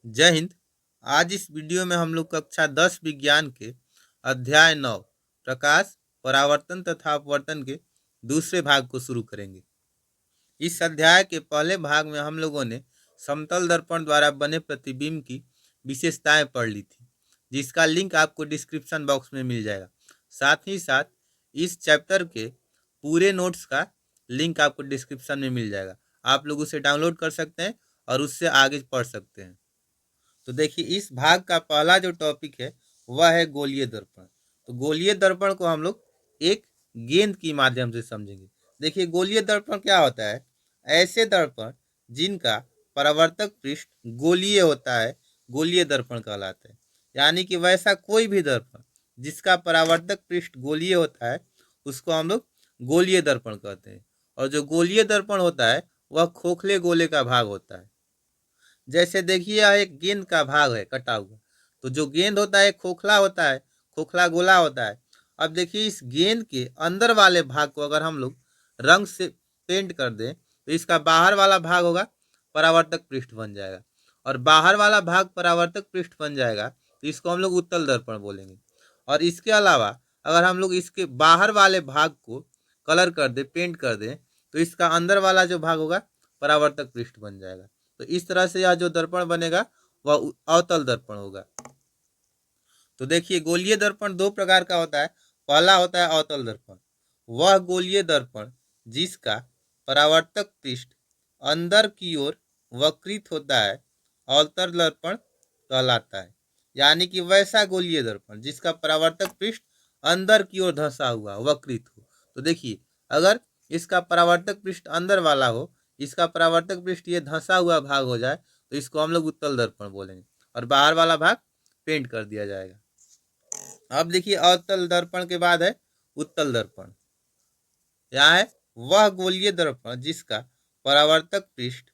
जय हिंद। आज इस वीडियो में हम लोग कक्षा 10 विज्ञान के अध्याय 9 प्रकाश, परावर्तन तथा अपवर्तन के दूसरे भाग को शुरू करेंगे। इस अध्याय के पहले भाग में हम लोगों ने समतल दर्पण द्वारा बने प्रतिबिंब की विशेषताएं पढ़ ली थी, जिसका लिंक आपको डिस्क्रिप्शन बॉक्स में मिल जाएगा। साथ ही साथ इस चैप्टर के पूरे नोट्स का लिंक आपको डिस्क्रिप्शन में मिल जाएगा। आप लोग उसे डाउनलोड कर सकते हैं और उससे आगे पढ़ सकते हैं। तो देखिए, इस भाग का पहला जो टॉपिक है वह है गोलीय दर्पण। तो गोलीय दर्पण को हम लोग एक गेंद की माध्यम से समझेंगे। देखिए, गोलीय दर्पण क्या होता है? ऐसे दर्पण जिनका परावर्तक पृष्ठ गोलीय होता है, गोलीय दर्पण कहलाते हैं। यानी कि वैसा कोई भी दर्पण जिसका परावर्तक पृष्ठ गोलीय होता है उसको हम लोग गोलीय दर्पण कहते हैं। और जो गोलीय दर्पण होता है वह खोखले गोले का भाग होता है। जैसे देखिए, यह एक गेंद का भाग है कटा हुआ। तो जो गेंद होता है खोखला होता है, खोखला गोला होता है। अब देखिए, इस गेंद के अंदर वाले भाग को अगर हम लोग रंग से पेंट कर दें तो इसका बाहर वाला भाग होगा परावर्तक पृष्ठ बन जाएगा, और बाहर वाला भाग परावर्तक पृष्ठ बन जाएगा तो इसको हम लोग उत्तल दर्पण बोलेंगे। और इसके अलावा अगर हम लोग इसके बाहर वाले भाग को कलर कर दे, पेंट कर दें, तो इसका अंदर वाला जो भाग होगा परावर्तक पृष्ठ बन जाएगा। तो इस तरह से यह जो दर्पण बनेगा वह अवतल दर्पण होगा। तो देखिए, गोलीय दर्पण दो प्रकार का होता है। पहला होता है अवतल दर्पण। वह गोलीय दर्पण जिसका परावर्तक पृष्ठ अंदर की ओर वक्रित होता है अवतल दर्पण कहलाता है। यानी कि वैसा गोलीय दर्पण जिसका परावर्तक पृष्ठ अंदर की ओर धंसा हुआ, वक्रित हो। तो देखिए, अगर इसका परावर्तक पृष्ठ अंदर वाला हो, इसका परावर्तक पृष्ठ ये धंसा हुआ भाग हो जाए, तो इसको हम लोग उत्तल दर्पण बोलेंगे, और बाहर वाला भाग पेंट कर दिया जाएगा। अब देखिए, अवतल दर्पण के बाद है उत्तल दर्पण। यहाँ है वह गोलीय दर्पण जिसका परावर्तक पृष्ठ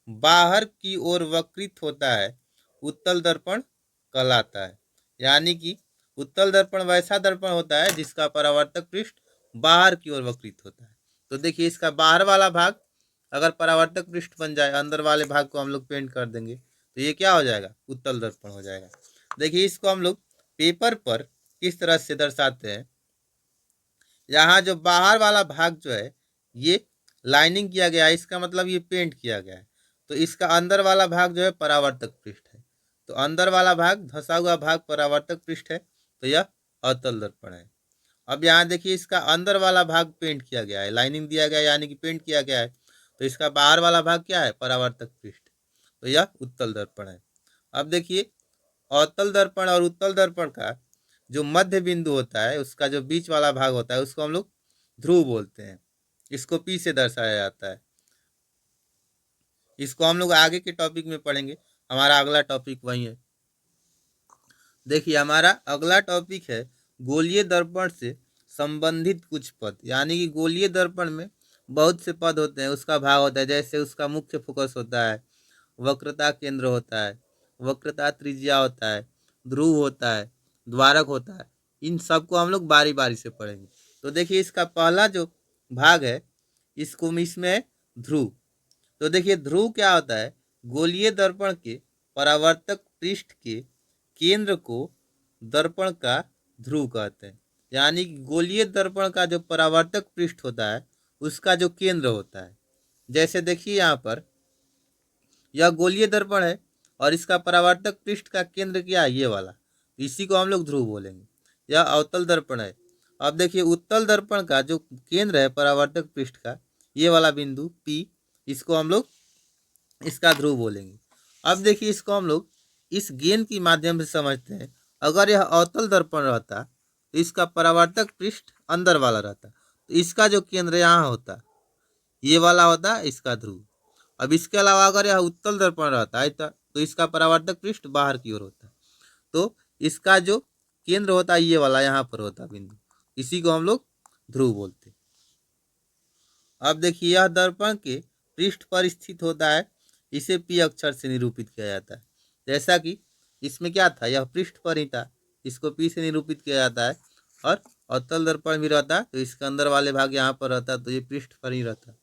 बाहर की ओर वक्रित होता है, उत्तल दर्पण कहलाता है। यानी कि उत्तल दर्पण वैसा दर्पण होता है जिसका परावर्तक पृष्ठ बाहर की ओर वक्रित होता है। तो देखिए, इसका बाहर वाला भाग अगर परावर्तक पृष्ठ बन जाए, अंदर वाले भाग को हम लोग पेंट कर देंगे, तो ये क्या हो जाएगा? उत्तल दर्पण हो जाएगा। देखिए, इसको हम लोग पेपर पर किस तरह से दर्शाते हैं। यहाँ जो बाहर वाला भाग जो है ये लाइनिंग किया गया है, इसका मतलब ये पेंट किया गया है। तो इसका अंदर वाला भाग जो है परावर्तक पृष्ठ है। तो अंदर वाला भाग, धंसा हुआ भाग परावर्तक पृष्ठ है, तो यह अवतल दर्पण है। अब यहाँ देखिए, इसका अंदर वाला भाग पेंट किया गया है, लाइनिंग दिया गया है, यानी कि पेंट किया गया है। तो इसका बाहर वाला भाग क्या है? परावर्तक पृष्ठ। तो यह उत्तल दर्पण है। अब देखिए, अवतल दर्पण और उत्तल दर्पण का जो मध्य बिंदु होता है, उसका जो बीच वाला भाग होता है, उसको हम लोग ध्रुव बोलते हैं। इसको पी से दर्शाया जाता है। इसको हम लोग आगे के टॉपिक में पढ़ेंगे। हमारा अगला टॉपिक वही है। देखिए, हमारा अगला टॉपिक है गोलीय दर्पण से संबंधित कुछ पद। यानी कि गोलीय दर्पण में बहुत से पद होते हैं, उसका भाग होता है। जैसे उसका मुख्य फोकस होता है, वक्रता केंद्र होता है, वक्रता त्रिज्या होता है, ध्रुव होता है, द्वारक होता है। इन सबको हम लोग बारी बारी से पढ़ेंगे। तो देखिए, इसका पहला जो भाग है इसको इसमें ध्रुव। तो देखिए, ध्रुव क्या होता है? गोलीय दर्पण के परावर्तक पृष्ठ के केंद्र को दर्पण का ध्रुव कहते हैं। यानी कि गोलीय दर्पण का जो परावर्तक पृष्ठ होता है उसका जो केंद्र होता है। जैसे देखिए, यहाँ पर यह गोलीय दर्पण है और इसका परावर्तक पृष्ठ का केंद्र क्या है? ये वाला। इसी को हम लोग ध्रुव बोलेंगे। यह अवतल दर्पण है। अब देखिए, उत्तल दर्पण का जो केंद्र है परावर्तक पृष्ठ का, ये वाला बिंदु P, इसको हम लोग इसका ध्रुव बोलेंगे। अब देखिए, इसको हम लोग इस गेंद की माध्यम से समझते हैं। अगर यह अवतल दर्पण रहता तो इसका परावर्तक पृष्ठ अंदर वाला रहता, तो इसका जो केंद्र यहाँ होता, ये वाला होता इसका ध्रुव। अब इसके अलावा अगर यह उत्तल दर्पण रहता है तो इसका परावर्तक पृष्ठ बाहर की ओर होता, तो इसका जो केंद्र होता है ये वाला यहाँ पर होता बिंदु, इसी को हम लोग ध्रुव बोलते। अब देखिए, यह दर्पण के पृष्ठ पर स्थित होता है, इसे पी अक्षर से निरूपित किया जाता है। जैसा कि इसमें क्या था, यह पृष्ठ पर ही था, इसको पी से निरूपित किया जाता है। और अवतल दर्पण भी रहता तो इसके अंदर वाले भाग यहाँ पर रहता, तो ये पृष्ठ पर ही रहता।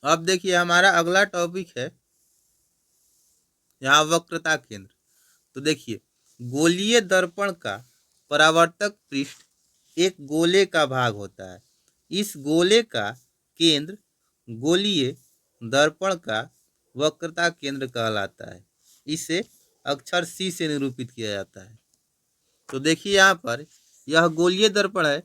अब देखिए, हमारा अगला टॉपिक है यहाँ वक्रता केंद्र। तो देखिए गोलीय दर्पण का परावर्तक पृष्ठ एक गोले का भाग होता है। इस गोले का केंद्र गोलीय दर्पण का वक्रता केंद्र कहलाता है। इसे अक्षर सी से निरूपित किया जाता है। तो देखिए यहाँ पर यह गोलीय दर्पण है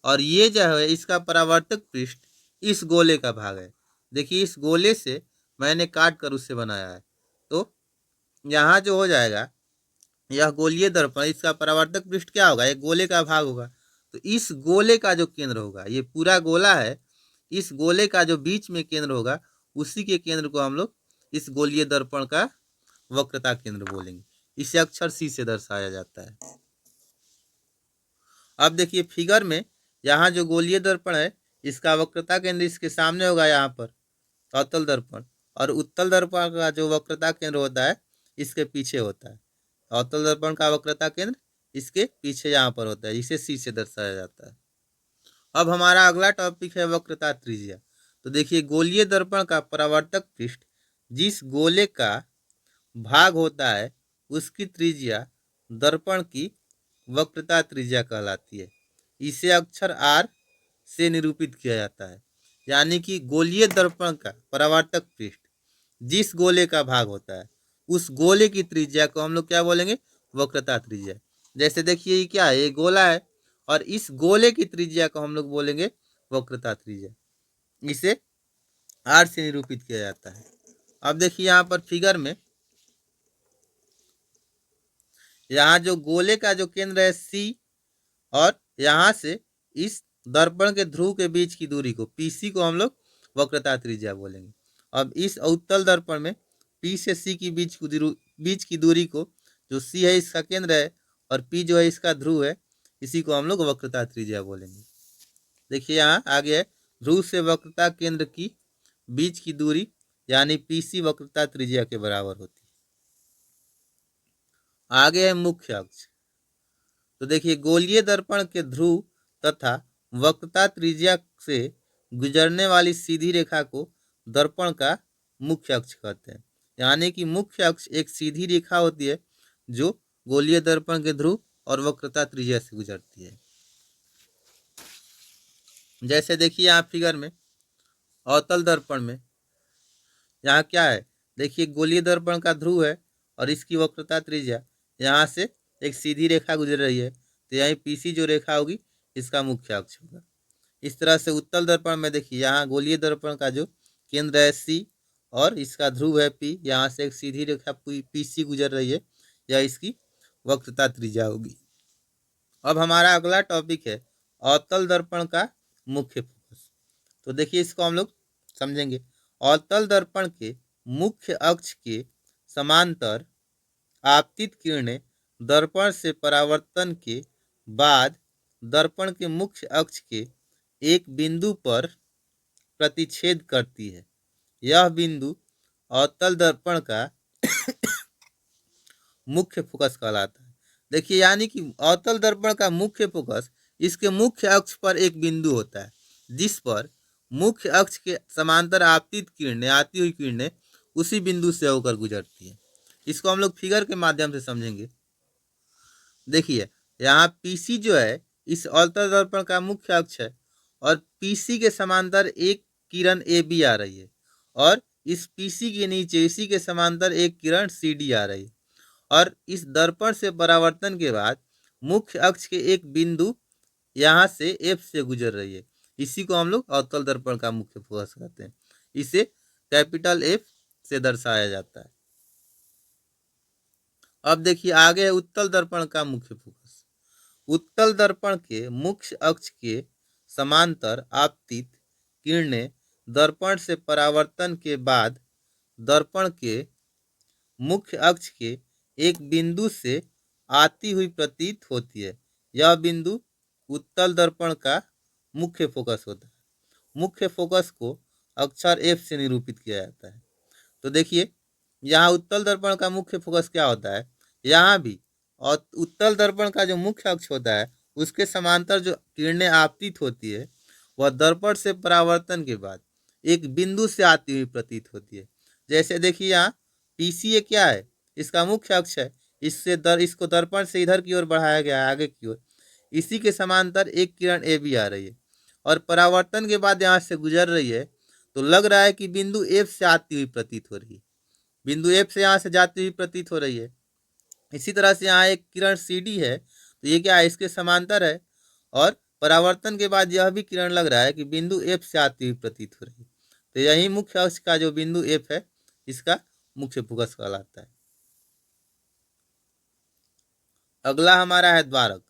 और ये जो है इसका परावर्तक पृष्ठ इस गोले का भाग है। देखिए इस गोले से मैंने काट कर उससे बनाया है। तो यहाँ जो हो जाएगा यह गोलीय दर्पण, इसका परावर्तक पृष्ठ क्या होगा, एक गोले का भाग होगा। तो इस गोले का जो केंद्र होगा, ये पूरा गोला है, इस गोले का जो बीच में केंद्र होगा उसी के केंद्र को हम लोग इस गोलीय दर्पण का वक्रता केंद्र बोलेंगे। इसे अक्षर सी से दर्शाया जाता है। अब देखिए फिगर में यहाँ जो गोलीय दर्पण है इसका वक्रता केंद्र इसके सामने होगा, यहाँ पर अवतल दर्पण, और उत्तल दर्पण का जो वक्रता केंद्र होता है इसके पीछे होता है। अवतल दर्पण का वक्रता केंद्र इसके पीछे यहाँ पर होता है, इसे सी से दर्शाया जाता है। अब हमारा अगला टॉपिक है वक्रता त्रिज्या। तो देखिए गोलीय दर्पण का परावर्तक पृष्ठ जिस गोले का भाग होता है उसकी त्रिज्या दर्पण की वक्रता त्रिज्या कहलाती है। इसे अक्षर आर से निरूपित किया जाता है। यानी कि गोलीय दर्पण का परावर्तक पृष्ठ जिस गोले का भाग होता है उस गोले की त्रिज्या को हम लोग क्या बोलेंगे, वक्रता त्रिज्या। जैसे देखिए ये क्या है, ये गोला है और इस गोले की त्रिज्या को हम लोग बोलेंगे वक्रता त्रिज्या। इसे आर से निरूपित किया जाता है। अब देखिए यहाँ पर फिगर में यहाँ जो गोले का जो केंद्र है सी और यहाँ से इस दर्पण के ध्रुव के बीच की दूरी को पीसी को हम लोग वक्रता त्रिज्या बोलेंगे। अब इस उत्तल दर्पण में पी से सी की बीच की दूरी को, जो सी है इसका केंद्र है और पी जो है इसका ध्रुव है, इसी को हम लोग वक्रता त्रिज्या बोलेंगे। देखिए यहाँ आगे है ध्रुव से वक्रता केंद्र की बीच की दूरी यानी पीसी वक्रता त्रिज्या के बराबर होती है। आगे है मुख्य अक्ष। तो देखिए गोलीय दर्पण के ध्रुव तथा वक्रता त्रिज्या से गुजरने वाली सीधी रेखा को दर्पण का मुख्य अक्ष कहते हैं। यानी कि मुख्य अक्ष एक सीधी रेखा होती है जो गोलीय दर्पण के ध्रुव और वक्रता त्रिज्या से गुजरती है। जैसे देखिए यहाँ फिगर में अवतल दर्पण में यहाँ क्या है, देखिए गोलीय दर्पण का ध्रुव है और इसकी वक्रता त्रिज्या, यहाँ से एक सीधी रेखा गुजर रही है, तो यहीं पीसी जो रेखा होगी इसका मुख्य अक्ष होगा। इस तरह से उत्तल दर्पण में देखिए यहाँ गोलीय दर्पण का जो केंद्र है सी और इसका ध्रुव है पी, यहाँ से एक सीधी रेखा पीसी गुजर रही है, यह इसकी वक्रता त्रिज्या होगी। अब हमारा अगला टॉपिक है अवतल दर्पण का मुख्य फोकस। तो देखिए इसको हम लोग समझेंगे। अवतल दर्पण के मुख्य अक्ष के समांतर आपतित किरणें दर्पण से परावर्तन के बाद दर्पण के मुख्य अक्ष के एक बिंदु पर प्रतिच्छेद करती है। यह बिंदु अवतल दर्पण का मुख्य फोकस कहलाता है। देखिए यानी कि अवतल दर्पण का मुख्य फोकस इसके मुख्य अक्ष पर एक बिंदु होता है जिस पर मुख्य अक्ष के समांतर आपतित किरणें, आती हुई किरणें उसी बिंदु से होकर गुजरती है। इसको हम लोग फिगर के माध्यम से समझेंगे। देखिए यहाँ पीसी जो है इस अवतल दर्पण का मुख्य अक्ष है और पीसी के समांतर एक किरण ए बी आ रही है और इस पीसी के नीचे इसी के समांतर एक किरण सी डी आ रही है और इस दर्पण से परावर्तन के बाद मुख्य अक्ष के एक बिंदु यहाँ से एफ से गुजर रही है। इसी को हम लोग अवतल दर्पण का मुख्य फोकस कहते हैं। इसे कैपिटल एफ से दर्शाया जाता है। अब देखिए आगे है उत्तल दर्पण का मुख्य फोकस। उत्तल दर्पण के मुख्य अक्ष के समांतर आपतित किरणें दर्पण से परावर्तन के बाद दर्पण के मुख्य अक्ष के एक बिंदु से आती हुई प्रतीत होती है। यह बिंदु उत्तल दर्पण का मुख्य फोकस होता है। मुख्य फोकस को अक्षर एफ से निरूपित किया जाता है। तो देखिए यहाँ उत्तल दर्पण का मुख्य फोकस क्या होता है, यहाँ भी और उत्तल दर्पण का जो मुख्य अक्ष होता है उसके समांतर जो किरणें आपतित होती है वह दर्पण से परावर्तन के बाद एक बिंदु से आती हुई प्रतीत होती है। जैसे देखिए यहाँ पीसी क्या है, इसका मुख्य अक्ष है, इसको दर्पण से इधर की ओर बढ़ाया गया है, आगे की ओर। इसी के समांतर एक किरण ए बी आ रही है और परावर्तन के बाद यहाँ से गुजर रही है, तो लग रहा है कि बिंदु एफ से आती हुई प्रतीत हो रही है, बिंदु एफ से यहाँ से जाती हुई प्रतीत हो रही है। इसी तरह से यहाँ एक किरण सी डी है, तो ये क्या है, इसके समांतर है और परावर्तन के बाद यह भी किरण लग रहा है कि बिंदु एफ से आती हुई प्रतीत हो रही है। तो यही मुख्य अक्ष का जो बिंदु एफ है, इसका मुख्य फोकस कहलाता है। अगला हमारा है द्वारक।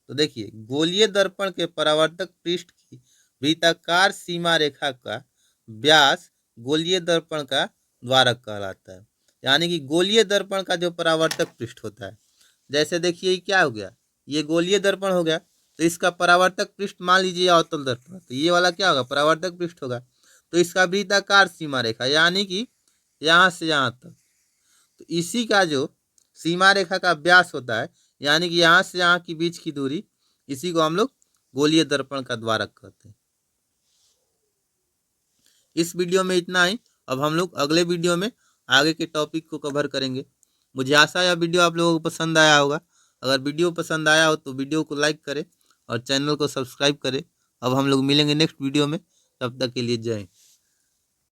तो देखिए, गोलीय दर्पण के परावर्तक पृष्ठ की वृत्ताकार सीमा रेखा का व्यास गोलीय दर्पण का द्वारक कहलाता है। यानी कि गोलीय दर्पण का जो परावर्तक पृष्ठ होता है, जैसे देखिए ये क्या हो गया, ये गोलीय दर्पण हो गया, तो इसका परावर्तक पृष्ठ मान लीजिए अवतल दर्पण, तो ये वाला क्या होगा, परावर्तक पृष्ठ होगा। तो इसका वृत्ताकार सीमा रेखा यानी कि यहाँ से यहाँ तक, तो इसी का जो सीमा रेखा का व्यास होता है, यानी कि यहाँ से यहाँ की बीच की दूरी, इसी को हम लोग गोलीय दर्पण का द्वारक कहते हैं। इस वीडियो में इतना ही। अब हम लोग अगले वीडियो में आगे के टॉपिक को कवर करेंगे। मुझे आशा है यह वीडियो आप लोगों को पसंद आया होगा। अगर वीडियो पसंद आया हो तो वीडियो को लाइक करें और चैनल को सब्सक्राइब करें। अब हम लोग मिलेंगे नेक्स्ट वीडियो में, तब तक के लिए जय हिंद।